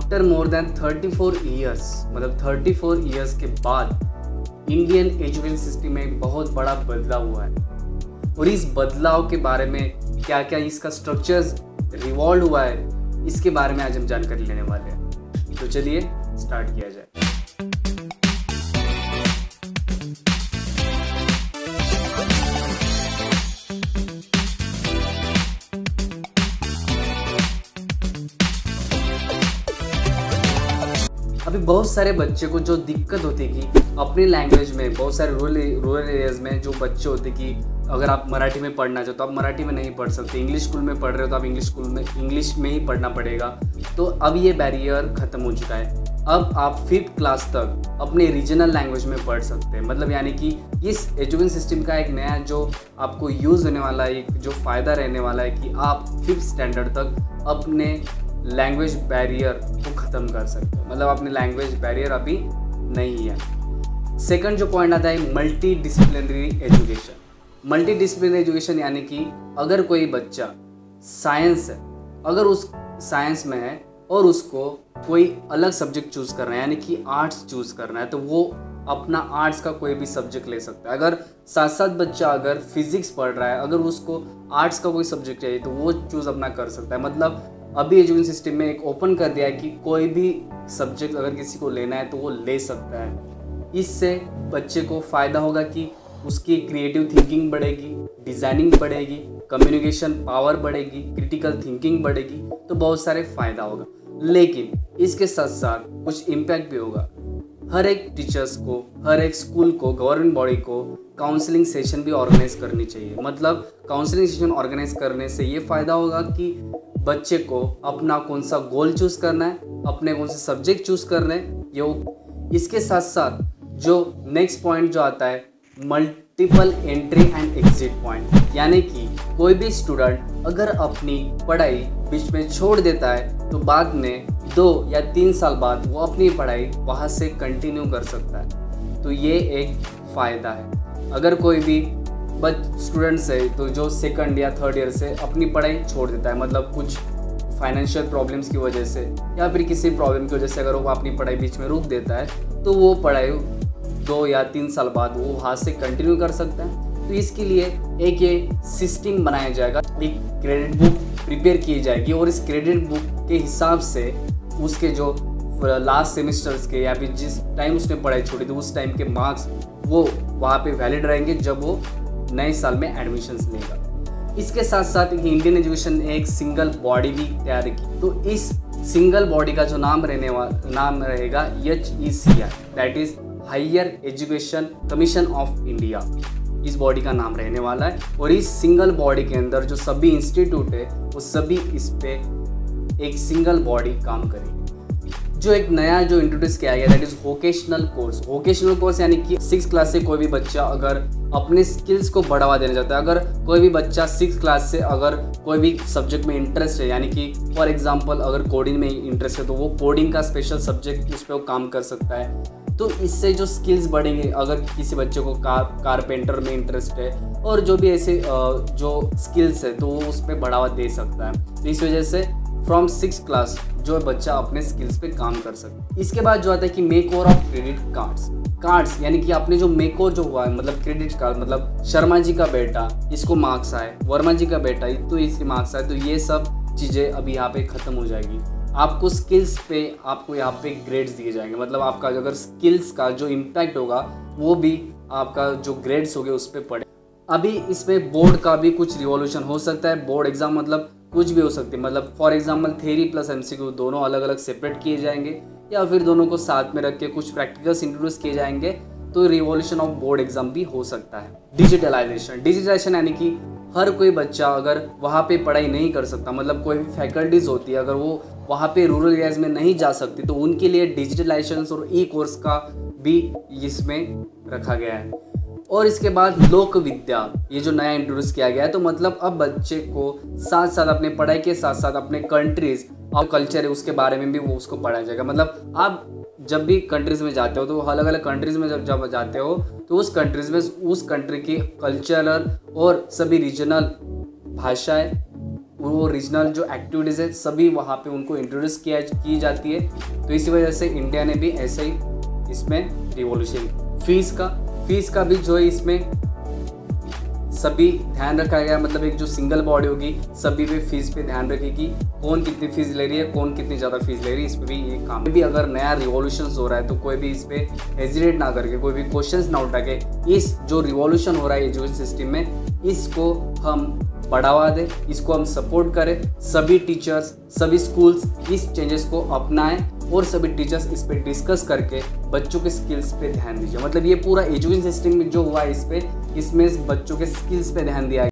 After more than 34 years, मतलब 34 years के बाद इंडियन एजुकेशन सिस्टम में एक बहुत बड़ा बदलाव हुआ है। और इस बदलाव के बारे में क्या क्या इसका स्ट्रक्चर्स रिवॉल्व हुआ है, इसके बारे में आज हम जानकारी लेने वाले हैं। तो चलिए स्टार्ट किया जाए। अभी बहुत सारे बच्चे को जो दिक्कत होती है कि अपनी लैंग्वेज में, बहुत सारे रूरल एरियाज में जो बच्चे होते कि अगर आप मराठी में पढ़ना चाहो तो आप मराठी में नहीं पढ़ सकते, इंग्लिश स्कूल में पढ़ रहे हो तो आप इंग्लिश में ही पढ़ना पड़ेगा। तो अब ये बैरियर ख़त्म हो चुका है। अब आप 5th क्लास तक अपने रीजनल लैंग्वेज में पढ़ सकते हैं। मतलब यानी कि इस एजुकेशन सिस्टम का एक नया जो आपको यूज़ होने वाला है, एक जो फ़ायदा रहने वाला है कि आप 5th स्टैंडर्ड तक अपने लैंग्वेज बैरियर को ख़त्म कर सकते हो। मतलब अपने लैंग्वेज बैरियर अभी नहीं है। सेकंड जो पॉइंट आता है multi disciplinary education. Multi disciplinary education यानी कि अगर कोई बच्चा साइंस है, अगर उस साइंस में है और उसको कोई अलग सब्जेक्ट चूज़ करना है, यानी कि आर्ट्स चूज़ करना है, तो वो अपना आर्ट्स का कोई भी सब्जेक्ट ले सकता है। अगर साथ साथ बच्चा अगर फिजिक्स पढ़ रहा है, अगर उसको आर्ट्स का कोई सब्जेक्ट चाहिए तो वो चूज़ अपना कर सकता है। मतलब अभी एजुकेशन सिस्टम में एक ओपन कर दिया है कि कोई भी सब्जेक्ट अगर किसी को लेना है तो वो ले सकता है। इससे बच्चे को फ़ायदा होगा कि उसकी क्रिएटिव थिंकिंग बढ़ेगी, डिज़ाइनिंग बढ़ेगी, कम्युनिकेशन पावर बढ़ेगी, क्रिटिकल थिंकिंग बढ़ेगी, तो बहुत सारे फ़ायदा होगा। लेकिन इसके साथ साथ कुछ इम्पैक्ट भी होगा। हर एक टीचर्स को, हर एक स्कूल को, गवर्नमेंट बॉडी को काउंसलिंग सेशन भी ऑर्गेनाइज करनी चाहिए। मतलब काउंसलिंग सेशन ऑर्गेनाइज करने से ये फ़ायदा होगा कि बच्चे को अपना कौन सा गोल चूज़ करना है, अपने कौन से सब्जेक्ट चूज़ करने हैं। इसके साथ साथ जो नेक्स्ट पॉइंट जो आता है multiple entry and exit point, यानी कि कोई भी स्टूडेंट अगर अपनी पढ़ाई बीच में छोड़ देता है तो बाद में 2 या 3 साल बाद वो अपनी पढ़ाई वहाँ से कंटिन्यू कर सकता है। तो ये एक फ़ायदा है। अगर कोई भी स्टूडेंट्स है तो जो 2nd या 3rd ईयर से अपनी पढ़ाई छोड़ देता है, मतलब कुछ फाइनेंशियल प्रॉब्लम्स की वजह से या फिर किसी प्रॉब्लम की वजह से अगर वो अपनी पढ़ाई बीच में रोक देता है तो वो पढ़ाई 2 या 3 साल बाद वो वहाँ से कंटिन्यू कर सकता है। तो इसके लिए एक ये सिस्टम बनाया जाएगा, एक क्रेडिट बुक प्रिपेयर की जाएगी और इस क्रेडिट बुक के हिसाब से उसके जो लास्ट सेमेस्टर्स के या फिर जिस टाइम उसने पढ़ाई छोड़ी थी उस टाइम के मार्क्स वो वहाँ पे वैलिड रहेंगे जब वो नए साल में एडमिशन्स लेगा। इसके साथ साथ इंडियन एजुकेशन ने एक सिंगल बॉडी भी तैयार की। तो इस सिंगल बॉडी का जो नाम रहेगा HECI, that is higher education commission of India. इस बॉडी का नाम रहने वाला है और इस सिंगल बॉडी के अंदर जो सभी इंस्टीट्यूट है वो सभी इस पे एक सिंगल बॉडी काम करेगी। जो एक नया जो इंट्रोड्यूस किया गया that is vocational course. Vocational course यानी कि 6th क्लास से कोई भी बच्चा अगर अपने स्किल्स को बढ़ावा देना चाहता है, अगर कोई भी बच्चा 6th क्लास से अगर कोई भी सब्जेक्ट में इंटरेस्ट है, यानी कि फॉर एग्जांपल अगर कोडिंग में इंटरेस्ट है तो वो कोडिंग का स्पेशल सब्जेक्ट उस पर वो काम कर सकता है। तो इससे जो स्किल्स बढ़ेंगे, अगर किसी बच्चे को कारपेंटर में इंटरेस्ट है और जो भी ऐसे जो स्किल्स है तो वो उस पर बढ़ावा दे सकता है। तो इस वजह से फ्रॉम 6th क्लास जो बच्चा अपने स्किल्स पे काम कर सकता है। इसके बाद जो आता है कि make over of credit cards, यानी कि आपने जो मेक ओवर जो हुआ है, मतलब क्रेडिट कार्ड, मतलब शर्मा जी का बेटा इसको मार्क्स आए, वर्मा जी का बेटा तो इसके मार्क्स आए, तो ये सब चीज़ें अभी यहाँ पे ख़त्म हो जाएगी। आपको स्किल्स पे आपको यहाँ पे ग्रेड्स दिए जाएंगे। मतलब आपका अगर स्किल्स का जो इम्पैक्ट होगा वो भी आपका जो ग्रेड्स होंगे उस पर पड़े। अभी इसमें बोर्ड का भी कुछ रिवॉल्यूशन हो सकता है। बोर्ड एग्जाम मतलब कुछ भी हो सकती है, मतलब for example theory plus MCQ दोनों अलग अलग सेपरेट किए जाएंगे या फिर दोनों को साथ में रख के कुछ प्रैक्टिकल्स इंट्रोड्यूस किए जाएंगे। तो रिवॉल्यूशन ऑफ बोर्ड एग्जाम भी हो सकता है। डिजिटलाइजेशन यानी कि हर कोई बच्चा अगर वहाँ पे पढ़ाई नहीं कर सकता, मतलब कोई भी फैकल्टीज होती है अगर वो वहाँ पे रूरल एरियाज में नहीं जा सकती, तो उनके लिए डिजिटलाइजेशन और कोर्स का भी इसमें रखा गया है। और इसके बाद लोक विद्या, ये जो नया इंट्रोड्यूस किया गया है, तो मतलब अब बच्चे को साथ साथ अपने पढ़ाई के साथ साथ अपने कंट्रीज और कल्चर है उसके बारे में भी वो उसको पढ़ाया जाएगा। मतलब आप जब भी कंट्रीज़ में जाते हो तो अलग अलग कंट्रीज़ में जब जाते हो तो उस कंट्रीज़ में उस कंट्री की कल्चरल और सभी रीजनल भाषाएं वो रीजनल जो एक्टिविटीज़ है सभी वहाँ पे उनको इंट्रोड्यूस की जाती है। तो इसी वजह से इंडिया ने भी ऐसे ही इसमें रिवॉल्यूशन। फीस का भी जो है इसमें सभी ध्यान रखा गया, मतलब एक जो सिंगल बॉडी होगी सभी पे फीस पे ध्यान रखेगी, कौन कितनी फीस ले रही है, कौन कितनी ज़्यादा फीस ले रही है, इस पर भी ये काम भी। अगर नया रिवॉल्यूशन हो रहा है तो कोई भी इस पर हेजिटेट ना करके, कोई भी क्वेश्चंस ना उठा के, इस जो रिवॉल्यूशन हो रहा है एजुकेशन सिस्टम में इसको हम बढ़ावा दें, इसको हम सपोर्ट करें। सभी टीचर्स, सभी स्कूल्स इस चेंजेस को अपनाएं और सभी टीचर्स इस पे डिस्कस करके बच्चों के स्किल्स पे ध्यान दीजिए। मतलब ये पूरा एजुकेशन सिस्टम में जो हुआ है इसमें बच्चों के स्किल्स पे ध्यान दिया